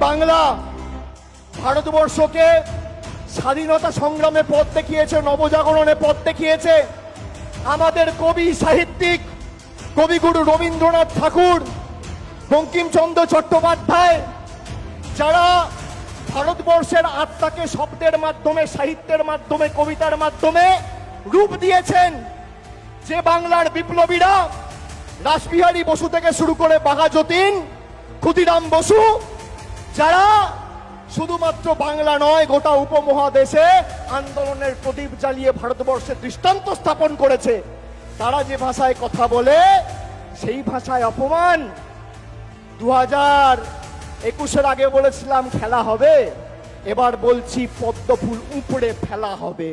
বাংলা ভারতবর্ষকে স্বাধীনতা সংগ্রামে পথ দেখিয়েছে, নবজাগরণে পথ দেখিয়েছে। আমাদের কবি সাহিত্যিক কবিগুরু রবীন্দ্রনাথ ঠাকুর, বঙ্কিমচন্দ্র চট্টোপাধ্যায়, যারা ভারতবর্ষের আত্মাকে শব্দের মাধ্যমে, সাহিত্যের মাধ্যমে, কবিতার মাধ্যমে রূপ দিয়েছেন। যে বাংলার বিপ্লবীরা রাসবিহারী বসু থেকে শুরু করে বাঘা যতীন, ক্ষুদিরাম বসু, যারা শুধুমাত্র বাংলা নয় গোটা উপমহাদেশে আন্দোলনের প্রদীপ জ্বালিয়ে ভারতবর্ষের দৃষ্টান্ত স্থাপন করেছে, তারা যে ভাষায় কথা বলে সেই ভাষায় অপমান। 2021-এর আগে বলেছিলাম খেলা হবে, এবার বলছি পদ্ম ফুল উপড়ে ফেলা হবে।